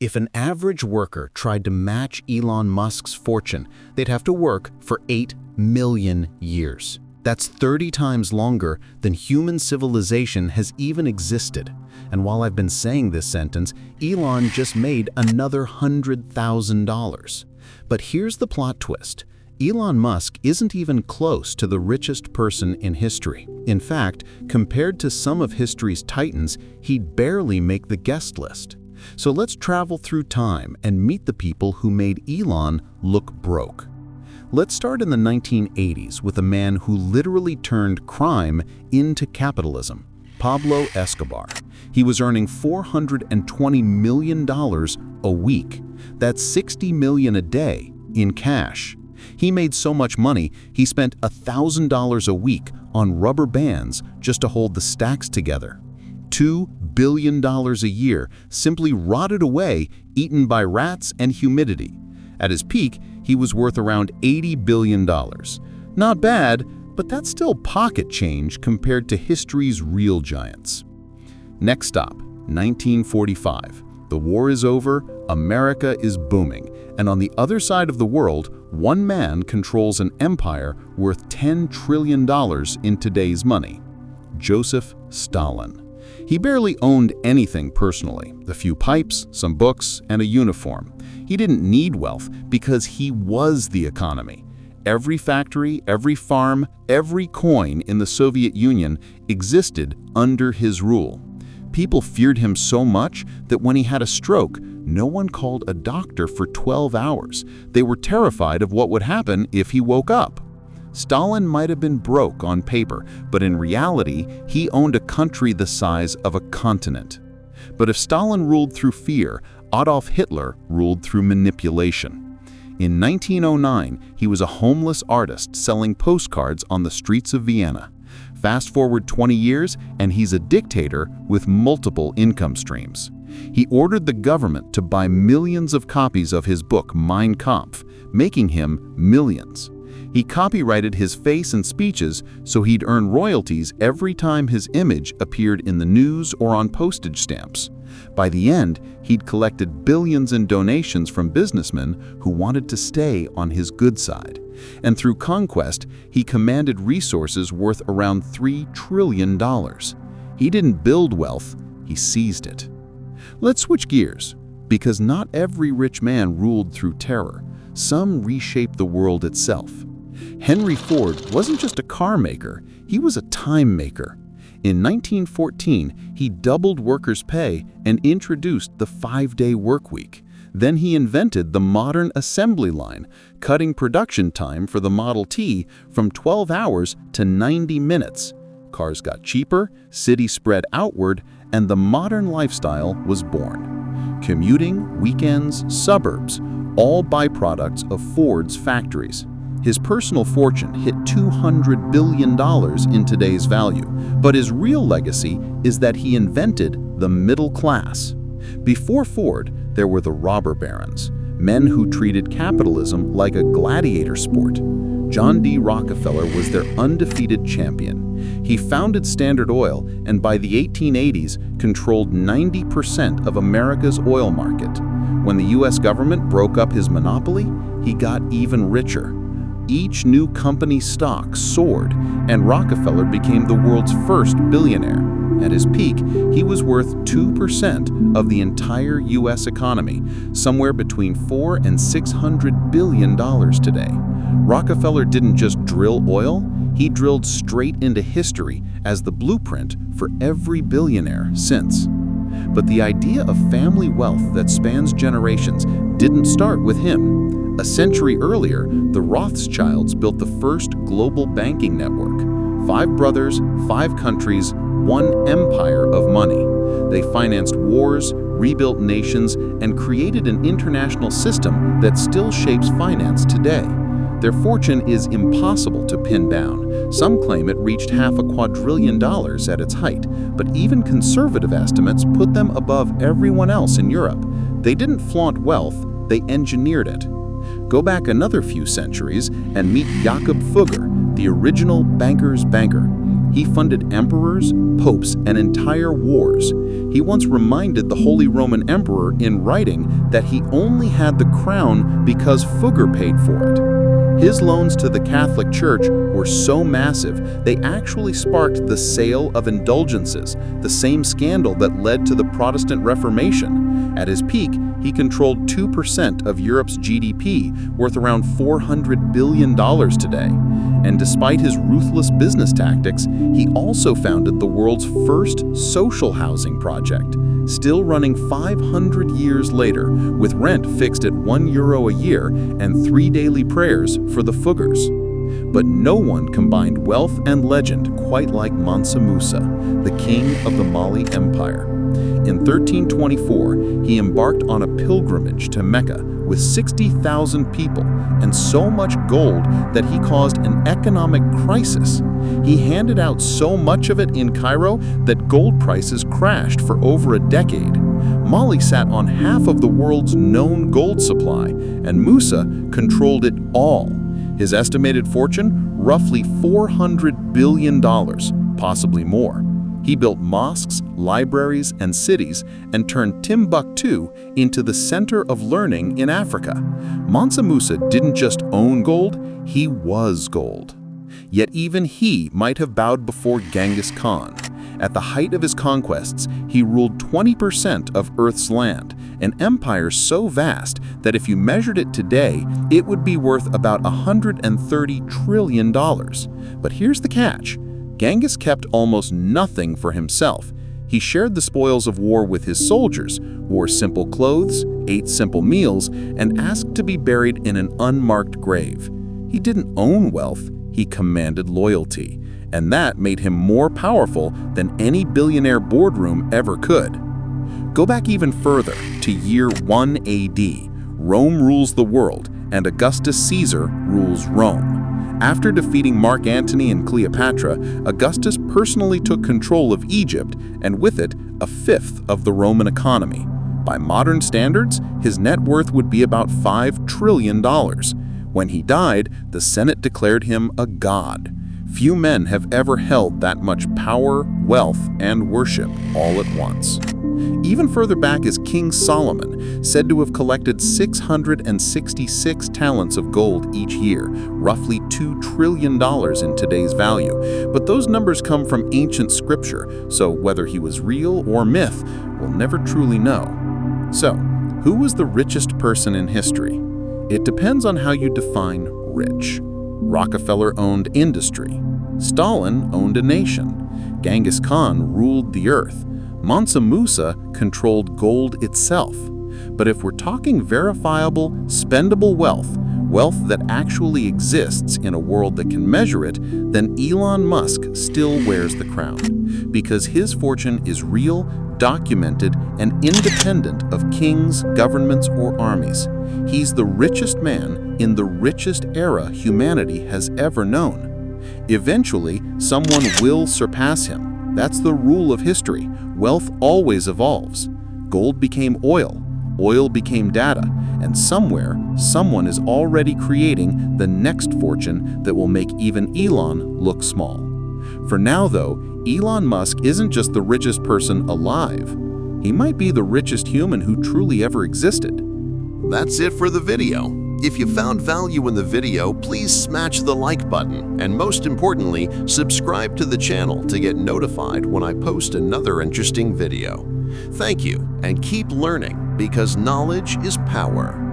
If an average worker tried to match Elon Musk's fortune, they'd have to work for 8 million years. That's 30 times longer than human civilization has even existed. And while I've been saying this sentence, Elon just made another $100,000. But here's the plot twist. Elon Musk isn't even close to the richest person in history. In fact, compared to some of history's titans, he'd barely make the guest list. So let's travel through time and meet the people who made Elon look broke. Let's start in the 1980s with a man who literally turned crime into capitalism, Pablo Escobar. He was earning $420 million a week. That's $60 million a day in cash. He made so much money, he spent $1,000 a week on rubber bands just to hold the stacks together. $2 billion a year simply rotted away, eaten by rats and humidity. At his peak, he was worth around $80 billion. Not bad, but that's still pocket change compared to history's real giants. Next stop, 1945. The war is over, America is booming, and on the other side of the world, one man controls an empire worth $10 trillion in today's money. Joseph Stalin. He barely owned anything personally, a few pipes, some books, and a uniform. He didn't need wealth because he was the economy. Every factory, every farm, every coin in the Soviet Union existed under his rule. People feared him so much that when he had a stroke, no one called a doctor for 12 hours. They were terrified of what would happen if he woke up. Stalin might have been broke on paper, but in reality, he owned a country the size of a continent. But if Stalin ruled through fear, Adolf Hitler ruled through manipulation. In 1909, he was a homeless artist selling postcards on the streets of Vienna. Fast forward 20 years, and he's a dictator with multiple income streams. He ordered the government to buy millions of copies of his book Mein Kampf, making him millions. He copyrighted his face and speeches so he'd earn royalties every time his image appeared in the news or on postage stamps. By the end, he'd collected billions in donations from businessmen who wanted to stay on his good side. And through conquest, he commanded resources worth around $3 trillion. He didn't build wealth, he seized it. Let's switch gears, because not every rich man ruled through terror. Some reshaped the world itself. Henry Ford wasn't just a car maker, he was a time maker. In 1914, he doubled workers' pay and introduced the 5-day workweek. Then he invented the modern assembly line, cutting production time for the Model T from 12 hours to 90 minutes. Cars got cheaper, cities spread outward, and the modern lifestyle was born. Commuting, weekends, suburbs, all byproducts of Ford's factories. His personal fortune hit $200 billion in today's value, but his real legacy is that he invented the middle class. Before Ford, there were the robber barons, men who treated capitalism like a gladiator sport. John D. Rockefeller was their undefeated champion. He founded Standard Oil and by the 1880s controlled 90% of America's oil market. When the US government broke up his monopoly, he got even richer. Each new company's stock soared, and Rockefeller became the world's first billionaire. At his peak, he was worth 2% of the entire US economy, somewhere between $400 and $600 billion today. Rockefeller didn't just drill oil, he drilled straight into history as the blueprint for every billionaire since. But the idea of family wealth that spans generations didn't start with him. A century earlier, the Rothschilds built the first global banking network. 5 brothers, 5 countries, one empire of money. They financed wars, rebuilt nations, and created an international system that still shapes finance today. Their fortune is impossible to pin down. Some claim it reached $500 quadrillion at its height, but even conservative estimates put them above everyone else in Europe. They didn't flaunt wealth, they engineered it. Go back another few centuries and meet Jakob Fugger, the original banker's banker. He funded emperors, popes, and entire wars. He once reminded the Holy Roman Emperor in writing that he only had the crown because Fugger paid for it. His loans to the Catholic Church were so massive, they actually sparked the sale of indulgences, the same scandal that led to the Protestant Reformation. At his peak, he controlled 2% of Europe's GDP, worth around $400 billion today. And despite his ruthless business tactics, he also founded the world's first social housing project, still running 500 years later, with rent fixed at €1 a year and 3 daily prayers for the Fuggers. But no one combined wealth and legend quite like Mansa Musa, the king of the Mali Empire. In 1324, he embarked on a pilgrimage to Mecca with 60,000 people and so much gold that he caused an economic crisis. He handed out so much of it in Cairo that gold prices crashed for over a decade. Mali sat on half of the world's known gold supply, and Musa controlled it all. His estimated fortune, roughly $400 billion, possibly more. He built mosques, libraries, and cities and turned Timbuktu into the center of learning in Africa. Mansa Musa didn't just own gold, he was gold. Yet even he might have bowed before Genghis Khan. At the height of his conquests, he ruled 20% of Earth's land, an empire so vast that if you measured it today, it would be worth about $130 trillion. But here's the catch. Genghis kept almost nothing for himself. He shared the spoils of war with his soldiers, wore simple clothes, ate simple meals, and asked to be buried in an unmarked grave. He didn't own wealth, he commanded loyalty, and that made him more powerful than any billionaire boardroom ever could. Go back even further to year 1 AD. Rome rules the world, and Augustus Caesar rules Rome. After defeating Mark Antony and Cleopatra, Augustus personally took control of Egypt, and with it, a fifth of the Roman economy. By modern standards, his net worth would be about $5 trillion. When he died, the Senate declared him a god. Few men have ever held that much power, wealth, and worship all at once. Even further back is King Solomon, said to have collected 666 talents of gold each year, roughly $2 trillion in today's value. But those numbers come from ancient scripture, so whether he was real or myth, we'll never truly know. So, who was the richest person in history? It depends on how you define rich. Rockefeller owned industry. Stalin owned a nation. Genghis Khan ruled the earth. Mansa Musa controlled gold itself. But if we're talking verifiable, spendable wealth, wealth that actually exists in a world that can measure it, then Elon Musk still wears the crown. Because his fortune is real, documented, and independent of kings, governments, or armies. He's the richest man in the richest era humanity has ever known. Eventually, someone will surpass him. That's the rule of history. Wealth always evolves. Gold became oil, oil became data, and somewhere, someone is already creating the next fortune that will make even Elon look small. For now, though, Elon Musk isn't just the richest person alive. He might be the richest human who truly ever existed. That's it for the video. If you found value in the video, please smash the like button, and most importantly, subscribe to the channel to get notified when I post another interesting video. Thank you, and keep learning, because knowledge is power.